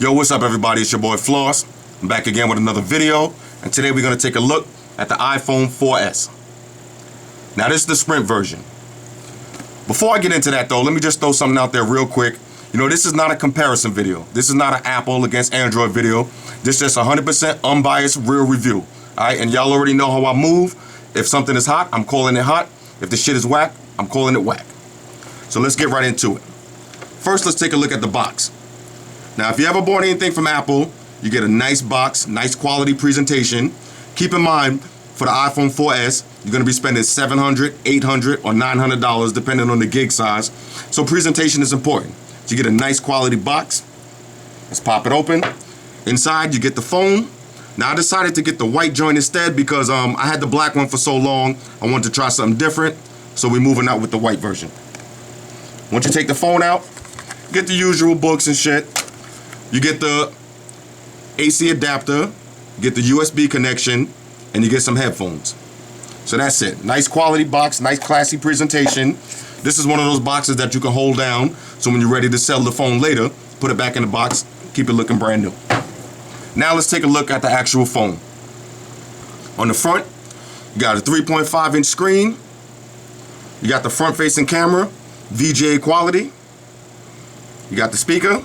Yo, what's up everybody? It's your boy Floss. I'm back again with another video, and today we're going to take a look at the iPhone 4S. Now this is the Sprint version. Before I get into that though, let me just throw something out there real quick. You know, this is not a comparison video. This is not an Apple against Android video. This is just 100% unbiased real review. Alright, and y'all already know how I move. If something is hot, I'm calling it hot. If the shit is whack, I'm calling it whack. So let's get right into it. First, let's take a look at the box. Now, if you ever bought anything from Apple, you get a nice box, nice quality presentation. Keep in mind, for the iPhone 4S, you're going to be spending $700, $800, or $900 depending on the gig size. So presentation is important. So you get a nice quality box. Let's pop it open. Inside, you get the phone. Now, I decided to get the white joint instead because I had the black one for so long. I wanted to try something different. So we're moving out with the white version. Once you take the phone out, get the usual books and shit. You get the AC adapter, you get the USB connection, and you get some headphones. So that's it. Nice quality box, nice classy presentation. This is one of those boxes that you can hold down, so when you're ready to sell the phone later, put it back in the box, keep it looking brand new. Now let's take a look at the actual phone. On the front, you got a 3.5-inch screen. You got the front-facing camera, VGA quality. You got the speaker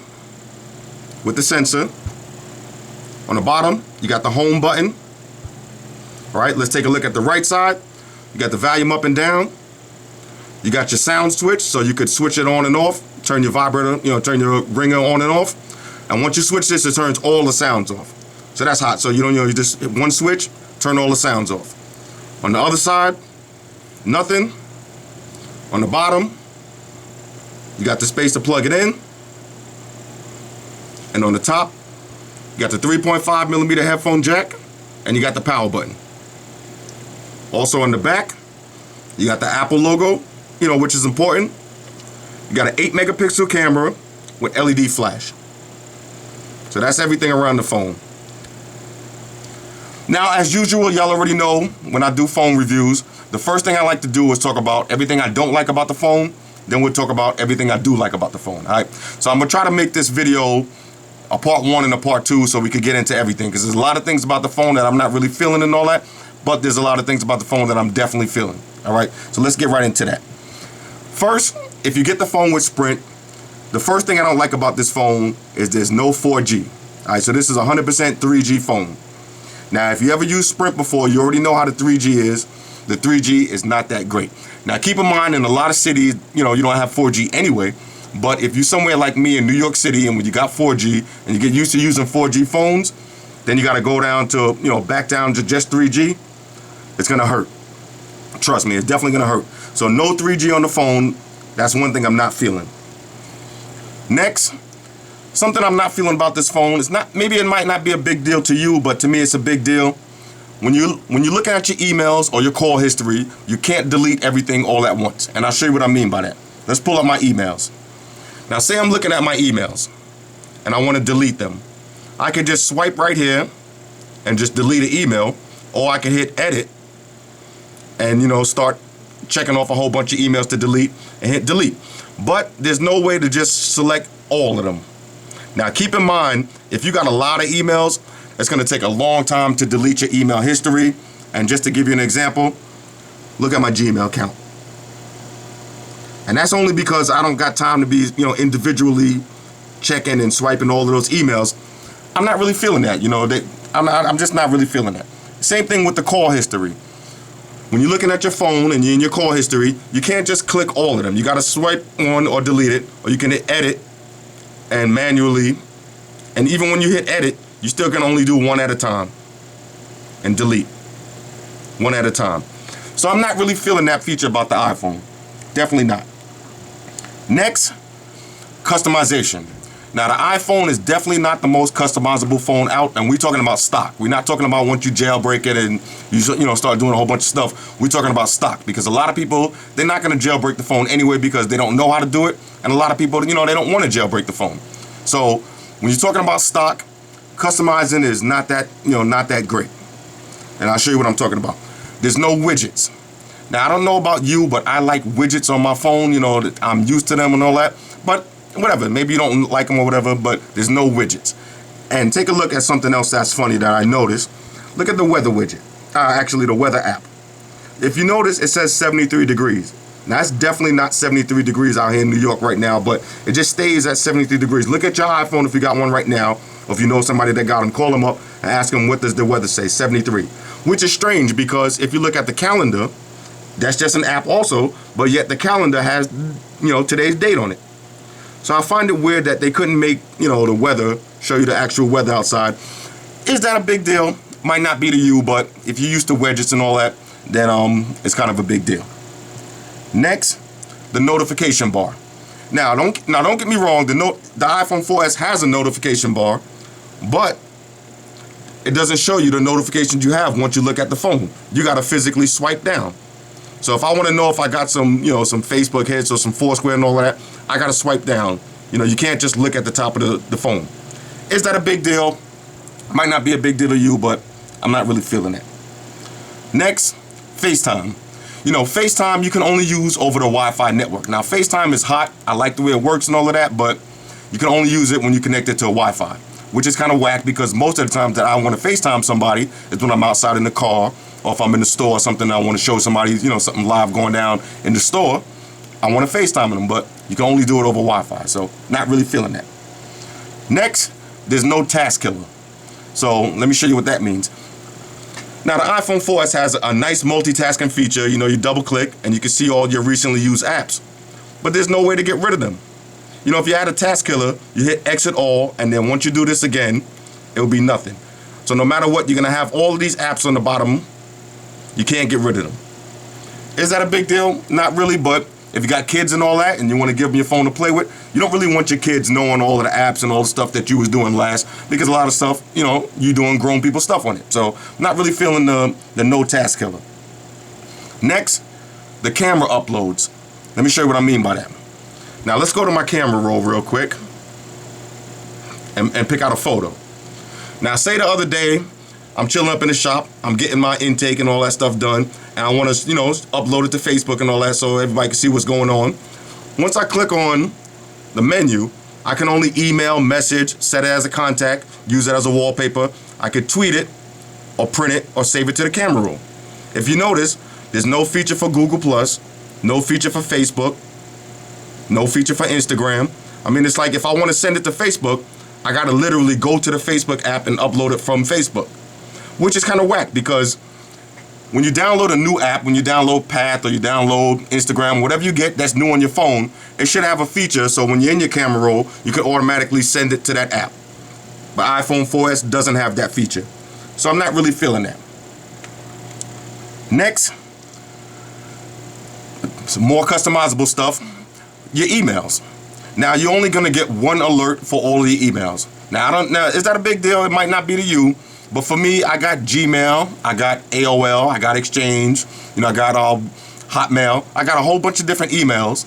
with the sensor. On the bottom, you got the home button. All right, let's take a look at the right side. You got the volume up and down. You got your sound switch, so you could switch it on and off, turn your vibrator, turn your ringer on and off. And once you switch this, it turns all the sounds off. So that's hot. So you just hit one switch, turn all the sounds off. On the other side, nothing. On the bottom, you got the space to plug it in. And on the top, you got the 3.5mm headphone jack, and you got the power button. Also on the back, you got the Apple logo, which is important. You got an 8-megapixel camera with LED flash. So that's everything around the phone. Now, as usual, y'all already know when I do phone reviews, the first thing I like to do is talk about everything I don't like about the phone. Then we'll talk about everything I do like about the phone. All right. So I'm gonna try to make this video a part 1 and a part 2 so we could get into everything, because there's a lot of things about the phone that I'm not really feeling and all that, but there's a lot of things about the phone that I'm definitely feeling. All right. So let's get right into that. First, if you get the phone with Sprint, the first thing I don't like about this phone is there's no 4G. All right. So this is a 100% 3G phone. Now, if you ever used Sprint before, you already know how the 3G is. The 3G is not that great. Now, keep in mind, in a lot of cities, you don't have 4G anyway. But if you're somewhere like me in New York City, and when you got 4G and you get used to using 4G phones, then you got to go down to, back down to just 3G. It's going to hurt. Trust me, it's definitely going to hurt. So no 3G on the phone. That's one thing I'm not feeling. Next, something I'm not feeling about this phone is maybe it might not be a big deal to you, but to me it's a big deal. When you're looking at your emails or your call history, you can't delete everything all at once. And I'll show you what I mean by that. Let's pull up my emails. Now, say I'm looking at my emails and I want to delete them. I can just swipe right here and just delete an email, or I can hit edit and, start checking off a whole bunch of emails to delete and hit delete. But there's no way to just select all of them. Now, keep in mind, if you got a lot of emails, it's going to take a long time to delete your email history. And just to give you an example, look at my Gmail account. And that's only because I don't got time to be, individually checking and swiping all of those emails. I'm not really feeling that, I'm just not really feeling that. Same thing with the call history. When you're looking at your phone and you're in your call history, you can't just click all of them. You got to swipe on or delete it, or you can hit edit and manually. And even when you hit edit, you still can only do one at a time and delete one at a time. So I'm not really feeling that feature about the iPhone. Definitely not. Next, customization. Now, the iPhone is definitely not the most customizable phone out, and we're talking about stock. We're not talking about once you jailbreak it and you start doing a whole bunch of stuff. We're talking about stock, because a lot of people, they're not going to jailbreak the phone anyway because they don't know how to do it, and a lot of people, they don't want to jailbreak the phone. So when you're talking about stock, customizing is not that great. And I'll show you what I'm talking about. There's no widgets. Now, I don't know about you, but I like widgets on my phone. I'm used to them and all that. But whatever, maybe you don't like them or whatever, but there's no widgets. And take a look at something else that's funny that I noticed. Look at the weather widget, actually the weather app. If you notice, it says 73 degrees. Now, that's definitely not 73 degrees out here in New York right now, but it just stays at 73 degrees. Look at your iPhone if you got one right now, or if you know somebody that got them, call them up and ask them what does the weather say, 73. Which is strange because if you look at the calendar, that's just an app also, but yet the calendar has, today's date on it. So I find it weird that they couldn't make, the weather, show you the actual weather outside. Is that a big deal? Might not be to you, but if you're used to widgets and all that, then it's kind of a big deal. Next, the notification bar. Now don't get me wrong, the iPhone 4S has a notification bar, but it doesn't show you the notifications you have once you look at the phone. You gotta physically swipe down. So if I want to know if I got some, some Facebook hits or some Foursquare and all of that, I gotta swipe down. You can't just look at the top of the phone. Is that a big deal? Might not be a big deal to you, but I'm not really feeling it. Next, FaceTime. FaceTime you can only use over the Wi-Fi network. Now, FaceTime is hot. I like the way it works and all of that, but you can only use it when you connect it to a Wi-Fi, which is kind of whack because most of the times that I want to FaceTime somebody is when I'm outside in the car or if I'm in the store or something, I want to show somebody, something live going down in the store. I want to FaceTime them, but you can only do it over Wi-Fi, so not really feeling that. Next, there's no task killer. So let me show you what that means. Now, the iPhone 4S has a nice multitasking feature. You double click and you can see all your recently used apps. But there's no way to get rid of them. If you had a task killer, you hit exit all, and then once you do this again, it will be nothing. So no matter what, you're going to have all of these apps on the bottom. You can't get rid of them. Is that a big deal? Not really, but if you got kids and all that and you want to give them your phone to play with, you don't really want your kids knowing all of the apps and all the stuff that you was doing last, because a lot of stuff, you doing grown people stuff on it. So not really feeling the no task killer. Next, the camera uploads. Let me show you what I mean by that. Now let's go to my camera roll real quick and pick out a photo. Now say the other day, I'm chilling up in the shop, I'm getting my intake and all that stuff done, and I want to, upload it to Facebook and all that so everybody can see what's going on. Once I click on the menu, I can only email, message, set it as a contact, use it as a wallpaper. I could tweet it or print it or save it to the camera roll. If you notice, there's no feature for Google+, no feature for Facebook, no feature for Instagram. I mean, it's like if I want to send it to Facebook, I got to literally go to the Facebook app and upload it from Facebook, which is kind of whack because when you download a new app, when you download Path or you download Instagram, whatever you get that's new on your phone, it should have a feature so when you're in your camera roll, you can automatically send it to that app. But iPhone 4S doesn't have that feature. So I'm not really feeling that. Next, some more customizable stuff, your emails. Now you're only gonna get one alert for all of your emails. Now is that a big deal? It might not be to you. But for me, I got Gmail, I got AOL, I got Exchange, I got Hotmail. I got a whole bunch of different emails.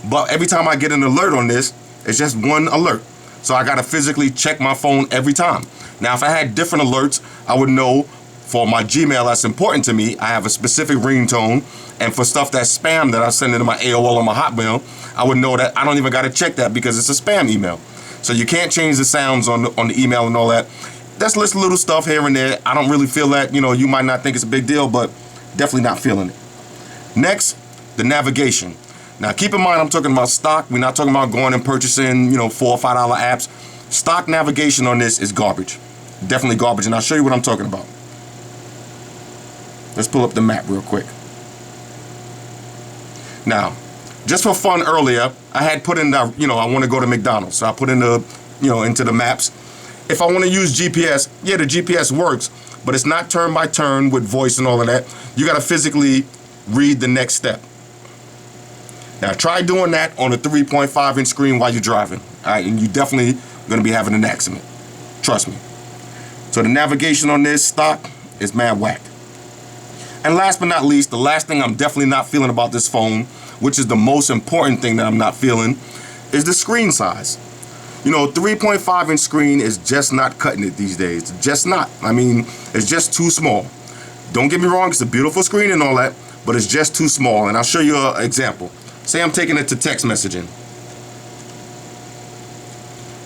But every time I get an alert on this, it's just one alert. So I got to physically check my phone every time. Now, if I had different alerts, I would know for my Gmail that's important to me, I have a specific ringtone. And for stuff that's spam that I send into my AOL or my Hotmail, I would know that I don't even got to check that because it's a spam email. So you can't change the sounds on the email and all that. That's just little stuff here and there. I don't really feel that, you might not think it's a big deal, but definitely not feeling it. Next, the navigation. Now, keep in mind, I'm talking about stock. We're not talking about going and purchasing, $4 or $5 apps. Stock navigation on this is garbage. Definitely garbage, and I'll show you what I'm talking about. Let's pull up the map real quick. Now, just for fun earlier, I had put in the, I want to go to McDonald's. So I put in the, into the maps. If I want to use GPS, yeah, the GPS works, but it's not turn by turn with voice and all of that. You got to physically read the next step. Now, try doing that on a 3.5-inch screen while you're driving. All right, and you're definitely going to be having an accident. Trust me. So the navigation on this stock is mad whack. And last but not least, the last thing I'm definitely not feeling about this phone, which is the most important thing that I'm not feeling, is the screen size. 3.5-inch screen is just not cutting it these days. Just not. I mean, it's just too small. Don't get me wrong, it's a beautiful screen and all that, but it's just too small. And I'll show you an example. Say I'm taking it to text messaging.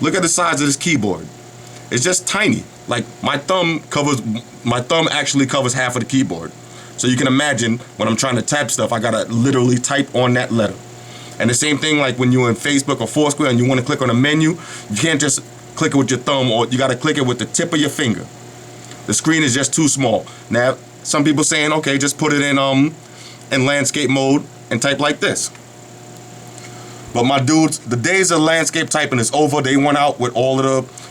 Look at the size of this keyboard. It's just tiny. Like my thumb actually covers half of the keyboard. So you can imagine when I'm trying to type stuff, I gotta literally type on that letter. And the same thing like when you're in Facebook or Foursquare and you want to click on a menu, you can't just click it with your thumb, or you gotta click it with the tip of your finger. The screen is just too small. Now, some people saying, okay, just put it in landscape mode and type like this. But my dudes, the days of landscape typing is over. They went out with all of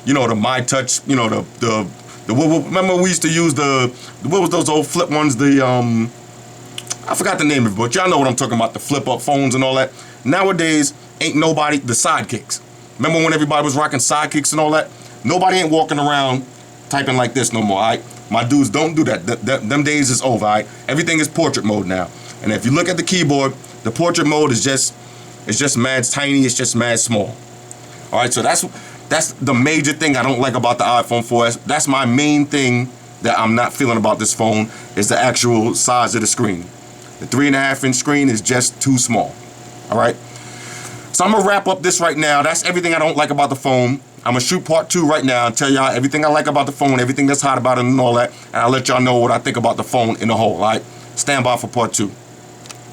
the, the My Touch, remember we used to use what was those old flip ones, I forgot the name of it, but y'all know what I'm talking about, the flip up phones and all that. Nowadays, ain't nobody, the sidekicks. Remember when everybody was rocking sidekicks and all that? Nobody ain't walking around typing like this no more, all right? My dudes, don't do that. Them days is over, all right? Everything is portrait mode now. And if you look at the keyboard, the portrait mode is just mad tiny, it's just mad small. All right, so that's the major thing I don't like about the iPhone 4S. That's my main thing that I'm not feeling about this phone, is the actual size of the screen. The 3.5-inch screen is just too small. All right. So I'm gonna wrap up this right now. That's everything I don't like about the phone. I'm gonna shoot part 2 right now and tell y'all everything I like about the phone, everything that's hot about it and all that, and I'll let y'all know what I think about the phone in the whole. All right. Stand by for part 2.